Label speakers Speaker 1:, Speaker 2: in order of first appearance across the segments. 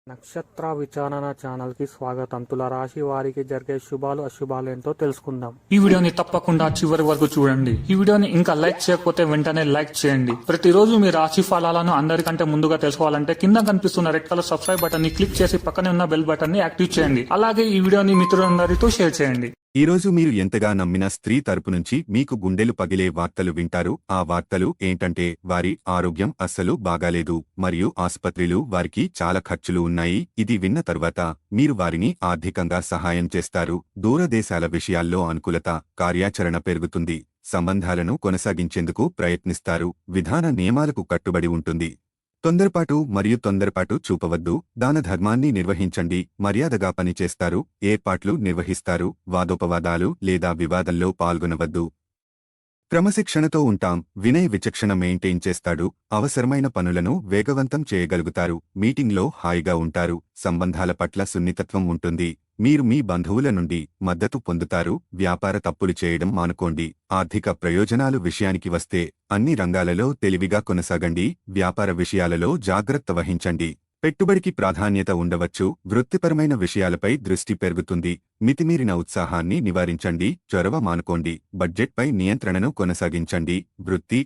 Speaker 1: నక్షత్ర విచారణ ఛానల్ కి స్వాగతం. తులారాశి వారికి జరిగే శుభాలు అశుభాలు ఏంటో తెలుసుకుందాం.
Speaker 2: ఈ వీడియోని తప్పకుండా చివరి వరకు చూడండి. ఈ వీడియోని ఇంకా లైక్ చేయకపోతే వెంటనే లైక్ చేయండి. ప్రతిరోజు మీ రాశి ఫలాలను అందరికంటే ముందుగా తెలుసుకోవాలంటే కింద కనిపిస్తున్న రెడ్ కలర్ సబ్స్క్రైబ్ బటన్ ని క్లిక్ చేసి పక్కనే ఉన్న బెల్ బటన్ ని యాక్టివ్ చేయండి. అలాగే ఈ వీడియోని మిత్రులందరితో షేర్ చేయండి.
Speaker 3: ఈరోజు మీరు ఎంతగా నమ్మిన స్త్రీ తరపు నుంచి మీకు గుండెలు పగిలే వార్తలు వింటారు. ఆ వార్తలు ఏంటంటే వారి ఆరోగ్యం అస్సలు బాగాలేదు మరియు ఆసుపత్రిలు వారికి చాలా ఖర్చులు ఉన్నాయి. ఇది విన్న తర్వాత మీరు వారిని ఆర్థికంగా సహాయం చేస్తారు. దూరదేశాల విషయాల్లో అనుకూలత, కార్యాచరణ పెరుగుతుంది. సంబంధాలను కొనసాగించేందుకు ప్రయత్నిస్తారు. విధాన నియమాలకు కట్టుబడి ఉంటుంది. తొందరపాటు చూపవద్దు. దాన ధర్మాన్ని నిర్వహించండి. మర్యాదగా పనిచేస్తారు. ఏర్పాట్లు నిర్వహిస్తారు. వాదోపవాదాలు లేదా వివాదంలో పాల్గొనవద్దు. క్రమశిక్షణతో ఉంటాం. వినయ విచక్షణ మెయింటైన్ చేస్తాడు. అవసరమైన పనులను వేగవంతం చేయగలుగుతారు. మీటింగ్లో హాయిగా ఉంటారు. సంబంధాల పట్ల సున్నితత్వం ఉంటుంది. మీరు మీ బంధువుల నుండి మద్దతు పొందుతారు. వ్యాపార తప్పులు చేయడం మానుకోండి. ఆర్థిక ప్రయోజనాలు విషయానికి వస్తే అన్ని రంగాలలో తెలివిగా కొనసాగండి. వ్యాపార విషయాలలో జాగ్రత్త వహించండి. పెట్టుబడికి ప్రాధాన్యత ఉండవచ్చు. వృత్తిపరమైన విషయాలపై దృష్టి పెరుగుతుంది. మితిమీరిన ఉత్సాహాన్ని నివారించండి. చొరవ మానుకోండి. బడ్జెట్పై నియంత్రణను కొనసాగించండి. వృత్తి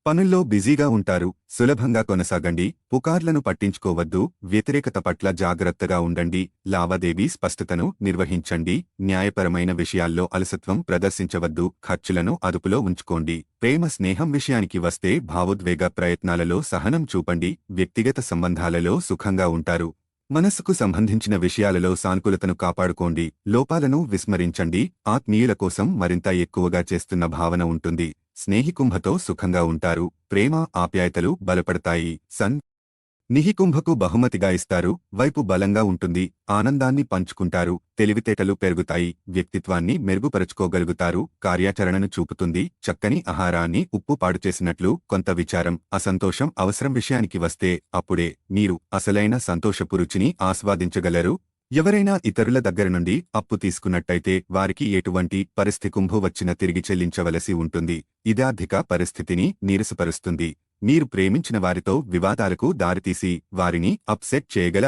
Speaker 3: పనుల్లో బిజీగా ఉంటారు. సులభంగా కొనసాగండి. పుకార్లను పట్టించుకోవద్దు. వ్యతిరేకత పట్ల జాగ్రత్తగా ఉండండి. లావాదేవీ స్పష్టతను నిర్వహించండి. న్యాయపరమైన విషయాల్లో అలసత్వం ప్రదర్శించవద్దు. ఖర్చులను అదుపులో ఉంచుకోండి. ప్రేమ స్నేహం విషయానికి వస్తే భావోద్వేగ ప్రయత్నాలలో సహనం చూపండి. వ్యక్తిగత సంబంధాలలో సుఖంగా ఉంటారు. మనస్సుకు సంబంధించిన విషయాలలో సానుకూలతను కాపాడుకోండి. లోపాలను విస్మరించండి. ఆత్మీయుల కోసం మరింత ఎక్కువగా చేస్తున్న భావన ఉంటుంది. స్నేహికుంభతో సుఖంగా ఉంటారు. ప్రేమ ఆప్యాయతలు బలపడతాయి. నిహికుంభకు బహుమతిగా ఇస్తారు. వైపు బలంగా ఉంటుంది. ఆనందాన్ని పంచుకుంటారు. తెలివితేటలు పెరుగుతాయి. వ్యక్తిత్వాన్ని మెరుగుపరుచుకోగలుగుతారు. కార్యాచరణను చూపుతుంది. చక్కని ఆహారాన్ని ఉప్పు పాడుచేసినట్లు కొంత విచారం, అసంతోషం అవసరం విషయానికి వస్తే అప్పుడే మీరు అసలైన సంతోషపు రుచిని ఆస్వాదించగలరు. ఎవరైనా ఇతరుల దగ్గర నుండి అప్పు తీసుకున్నట్టయితే వారికి ఎటువంటి పరిస్థికుంభు వచ్చినా తిరిగి చెల్లించవలసి ఉంటుంది. ఇదార్థిక పరిస్థితిని నీరసపరుస్తుంది. మీరు ప్రేమించిన వారితో వివాదాలకు దారితీసి వారిని అప్సెట్ చేయగల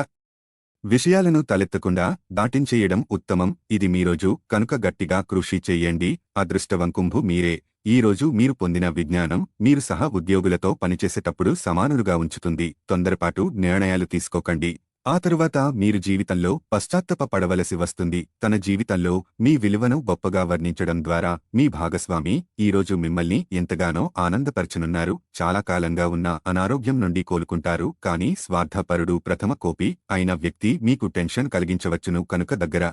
Speaker 3: విషయాలను తలెత్తకుండా దాటించేయడం ఉత్తమం. ఇది మీరోజు కనుక గట్టిగా కృషి చెయ్యండి. అదృష్టవంకుంభు మీరే. ఈరోజు మీరు పొందిన విజ్ఞానం మీరు సహా ఉద్యోగులతో పనిచేసేటప్పుడు సమానులుగా ఉంచుతుంది. తొందరపాటు నిర్ణయాలు తీసుకోకండి. ఆ తరువాత మీరు జీవితంలో పశ్చాత్తాప పడవలసి వస్తుంది. తన జీవితంలో మీ విలువను గొప్పగా వర్ణించడం ద్వారా మీ భాగస్వామి ఈరోజు మిమ్మల్ని ఎంతగానో ఆనందపరచనున్నారు. చాలా కాలంగా ఉన్న అనారోగ్యం నుండి కోలుకుంటారు. కానీ స్వార్థపరుడు ప్రథమ కోపి అయిన వ్యక్తి మీకు టెన్షన్ కలిగించవచ్చును. కనుక దగ్గర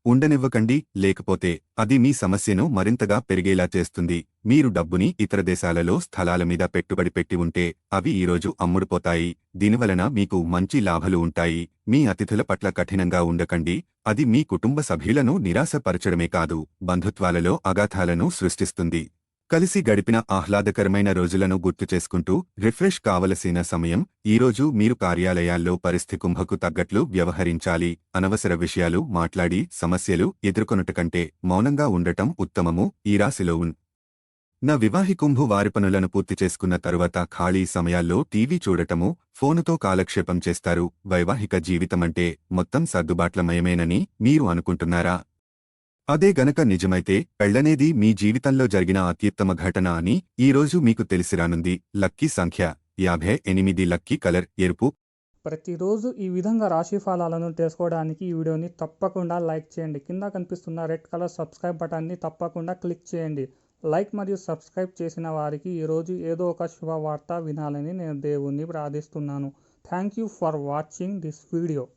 Speaker 3: ఉండనివ్వకండి. లేకపోతే అది మీ సమస్యను మరింతగా పెరిగేలా చేస్తుంది. మీరు డబ్బుని ఇతర దేశాలలో స్థలాల మీద పెట్టుబడి పెట్టి ఉంటే అవి ఈరోజు అమ్ముడుపోతాయి. దీనివలన మీకు మంచి లాభాలు ఉంటాయి. మీ అతిథుల పట్ల కఠినంగా ఉండకండి. అది మీ కుటుంబ సభ్యులను నిరాశపరచడమే కాదు, బంధుత్వాలలో అగాధాలను సృష్టిస్తుంది. కలిసి గడిపిన ఆహ్లాదకరమైన రోజులను గుర్తు చేసుకుంటూ రిఫ్రెష్ కావలసిన సమయం. ఈరోజు మీరు కార్యాలయాల్లో పరిస్థికుంభకు తగ్గట్లు వ్యవహరించాలి. అనవసర విషయాలు మాట్లాడి సమస్యలు ఎదుర్కొనుటకంటే మౌనంగా ఉండటం ఉత్తమము. ఈ రాశిలో నా వివాహికుంభు వారి పనులను పూర్తి చేసుకున్న తరువాత ఖాళీ సమయాల్లో టీవీ చూడటము, ఫోనుతో కాలక్షేపం చేస్తారు. వైవాహిక జీవితమంటే మొత్తం సర్దుబాట్లమయమేనని మీరు అనుకుంటున్నారా? అదే గనక నిజమైతే పెళ్లనేది మీ జీవితంలో జరిగిన అత్యుత్తమ ఘటన అని ఈరోజు మీకు తెలిసిరానుంది. లక్కీ సంఖ్య 58. లక్కీ కలర్ ఎరుపు.
Speaker 1: ప్రతిరోజు ఈ విధంగా రాశి ఫలాలను తెలుసుకోవడానికి ఈ వీడియోని తప్పకుండా లైక్ చేయండి. కింద కనిపిస్తున్న రెడ్ కలర్ సబ్స్క్రైబ్ బటన్ని తప్పకుండా క్లిక్ చేయండి. లైక్ మరియు సబ్స్క్రైబ్ చేసిన వారికి ఈరోజు ఏదో ఒక శుభవార్త వినాలని నేను దేవుణ్ణి ప్రార్థిస్తున్నాను. Thank you for watching this video.